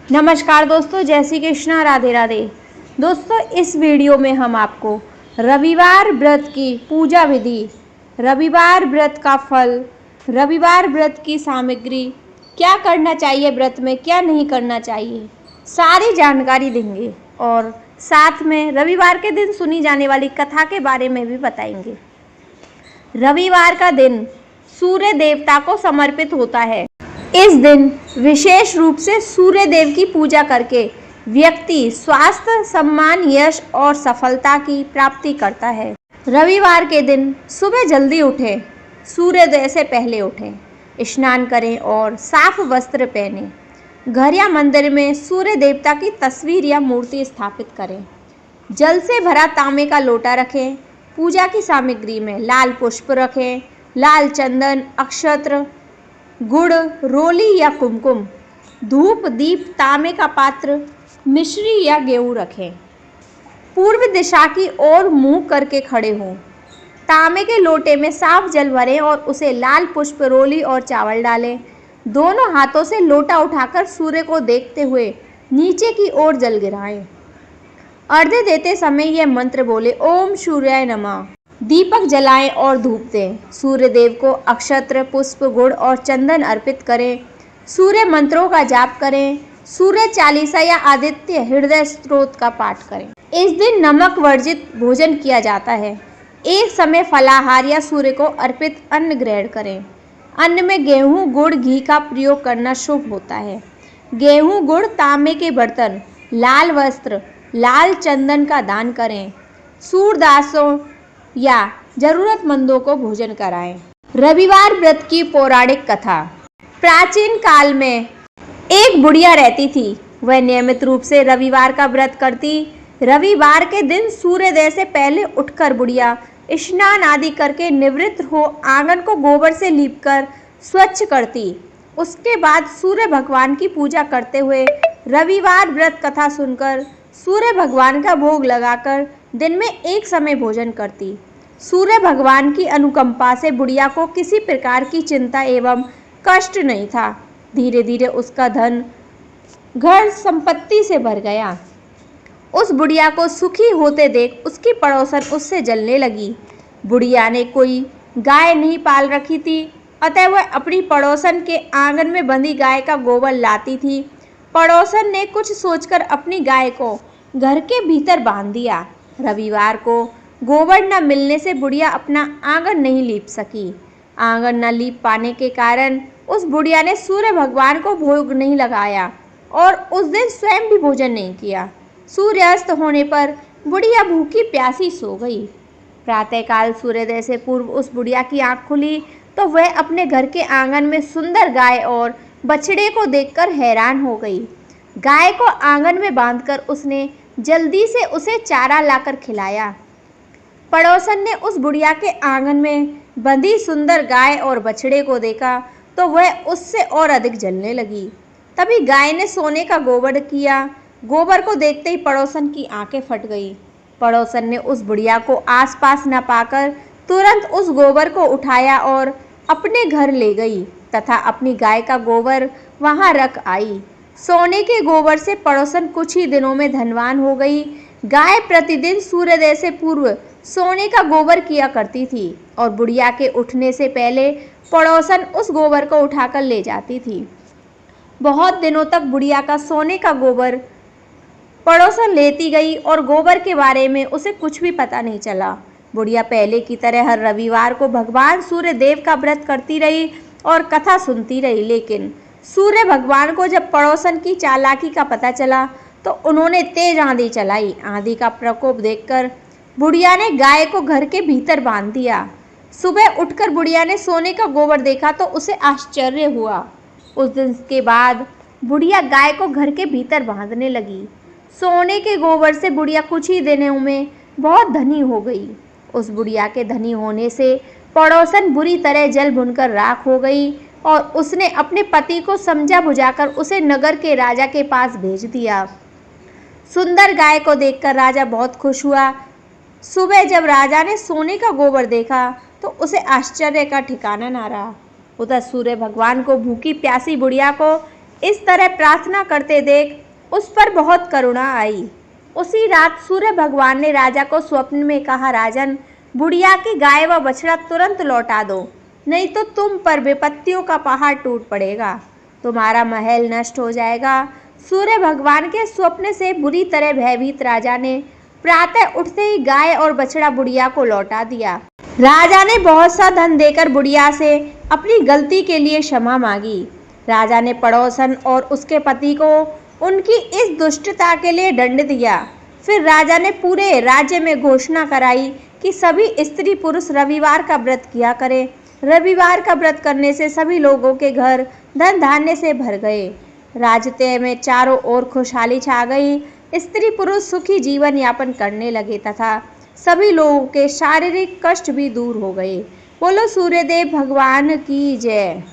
नमस्कार दोस्तों, जय श्री कृष्णा, राधे राधे। दोस्तों, इस वीडियो में हम आपको रविवार व्रत की पूजा विधि, रविवार व्रत का फल, रविवार व्रत की सामग्री, क्या करना चाहिए व्रत में, क्या नहीं करना चाहिए, सारी जानकारी देंगे और साथ में रविवार के दिन सुनी जाने वाली कथा के बारे में भी बताएंगे। रविवार का दिन सूर्य देवता को समर्पित होता है। इस दिन विशेष रूप से सूर्य देव की पूजा करके व्यक्ति स्वास्थ्य, सम्मान, यश और सफलता की प्राप्ति करता है। रविवार के दिन सुबह जल्दी उठें, सूर्योदय से पहले उठें, स्नान करें और साफ वस्त्र पहनें। घर या मंदिर में सूर्य देवता की तस्वीर या मूर्ति स्थापित करें। जल से भरा तांबे का लोटा रखें। पूजा की सामग्री में लाल पुष्प रखें, लाल चंदन, अक्षत्र, गुड़, रोली या कुमकुम, धूप, दीप, तांबे का पात्र, मिश्री या गेहूं रखें। पूर्व दिशा की ओर मुंह करके खड़े हों। तांबे के लोटे में साफ जल भरें और उसे लाल पुष्प, रोली और चावल डालें। दोनों हाथों से लोटा उठाकर सूर्य को देखते हुए नीचे की ओर जल गिराएं। अर्घ्य देते समय यह मंत्र बोले, ओम सूर्याय नमः। दीपक जलाएं और धूप दें। सूर्य देव को अक्षत्र, पुष्प, गुड़ और चंदन अर्पित करें। सूर्य मंत्रों का जाप करें। सूर्य चालीसा या आदित्य हृदय स्तोत्र का पाठ करें। इस दिन नमक वर्जित भोजन किया जाता है। एक समय फलाहार या सूर्य को अर्पित अन्न ग्रहण करें। अन्न में गेहूं, गुड़, घी का प्रयोग करना शुभ होता है। गेहूं, गुड़, तांबे के बर्तन, लाल वस्त्र, लाल चंदन का दान करें। सूरदासों या जरूरतमंदों को भोजन कराएं। रविवार व्रत की पौराणिक कथा। प्राचीन काल में एक बुढ़िया रहती थी। वह नियमित रूप से रविवार का व्रत करती। रविवार के दिन सूर्योदय से पहले उठकर बुढ़िया स्नान आदि करके निवृत्त हो आंगन को गोबर से लीपकर स्वच्छ करती। उसके बाद सूर्य भगवान की पूजा करते हुए रविवार व्रत कथा सुनकर सूर्य भगवान का भोग लगाकर दिन में एक समय भोजन करती। सूर्य भगवान की अनुकंपा से बुढ़िया को किसी प्रकार की चिंता एवं कष्ट नहीं था। धीरे धीरे उसका धन, घर, संपत्ति से भर गया। उस बुढ़िया को सुखी होते देख उसकी पड़ोसन उससे जलने लगी। बुढ़िया ने कोई गाय नहीं पाल रखी थी, अतः वह अपनी पड़ोसन के आंगन में बंधी गाय का गोबर लाती थी। पड़ोसन ने कुछ सोचकर अपनी गाय को घर के भीतर बांध दिया। रविवार को गोबर न मिलने से बुढ़िया अपना आंगन नहीं लीप सकी। आंगन न लीप पाने के कारण उस बुढ़िया ने सूर्य भगवान को भोग नहीं लगाया और उस दिन स्वयं भी भोजन नहीं किया। सूर्यास्त होने पर बुढ़िया भूखी प्यासी सो गई। प्रातःकाल सूर्योदय से पूर्व उस बुढ़िया की आंख खुली तो वह अपने घर के आंगन में सुंदर गाय और बछड़े को देखकर हैरान हो गई। गाय को आंगन में बांधकर उसने जल्दी से उसे चारा लाकर खिलाया। पड़ोसन ने उस बुढ़िया के आंगन में बंधी सुंदर गाय और बछड़े को देखा तो वह उससे और अधिक जलने लगी। तभी गाय ने सोने का गोबर किया। गोबर को देखते ही पड़ोसन की आंखें फट गई। पड़ोसन ने उस बुढ़िया को आसपास न पाकर तुरंत उस गोबर को उठाया और अपने घर ले गई तथा अपनी गाय का गोबर वहां रख आई। सोने के गोबर से पड़ोसन कुछ ही दिनों में धनवान हो गई। गाय प्रतिदिन सूर्योदय से पूर्व सोने का गोबर किया करती थी और बुढ़िया के उठने से पहले पड़ोसन उस गोबर को उठाकर ले जाती थी। बहुत दिनों तक बुढ़िया का सोने का गोबर पड़ोसन लेती गई और गोबर के बारे में उसे कुछ भी पता नहीं चला। बुढ़िया पहले की तरह हर रविवार को भगवान सूर्य देव का व्रत करती रही और कथा सुनती रही। लेकिन सूर्य भगवान को जब पड़ोसन की चालाकी का पता चला तो उन्होंने तेज आंधी चलाई। आंधी का प्रकोप देखकर बुढ़िया ने गाय को घर के भीतर बांध दिया। सुबह उठकर बुढ़िया ने सोने का गोबर देखा तो उसे आश्चर्य हुआ। उस दिन के बाद बुढ़िया गाय को घर के भीतर बांधने लगी। सोने के गोबर से बुढ़िया कुछ ही दिनों में बहुत धनी हो गई। उस बुढ़िया के धनी होने से पड़ोसन बुरी तरह जल भुनकर राख हो गई और उसने अपने पति को समझा बुझाकर उसे नगर के राजा के पास भेज दिया। सुंदर गाय को देखकर राजा बहुत खुश हुआ। सुबह जब राजा ने सोने का गोबर देखा तो उसे आश्चर्य का ठिकाना न रहा। उधर सूर्य भगवान को भूखी प्यासी बुढ़िया को इस तरह प्रार्थना करते देख उस पर बहुत करुणा आई। उसी रात सूर्य भगवान ने राजा को स्वप्न में कहा, राजन, बुढ़िया की गाय व बछड़ा तुरंत लौटा दो, नहीं तो तुम पर विपत्तियों का पहाड़ टूट पड़ेगा, तुम्हारा महल नष्ट हो जाएगा। सूर्य भगवान के स्वप्न से बुरी तरह भयभीत राजा ने प्रातः उठते ही गाय और बछड़ा बुढ़िया को लौटा दिया। राजा ने बहुत सा धन देकर बुढ़िया से अपनी गलती के लिए क्षमा मांगी। राजा ने पड़ोसन और उसके पति को उनकी इस दुष्टता के लिए दंड दिया। फिर राजा ने पूरे राज्य में घोषणा कराई कि सभी स्त्री पुरुष रविवार का व्रत किया करें। रविवार का व्रत करने से सभी लोगों के घर धन धान्य से भर गए। राज्य में चारों ओर खुशहाली छा गई। स्त्री पुरुष सुखी जीवन यापन करने लगे तथा सभी लोगों के शारीरिक कष्ट भी दूर हो गए। बोलो सूर्यदेव भगवान की जय।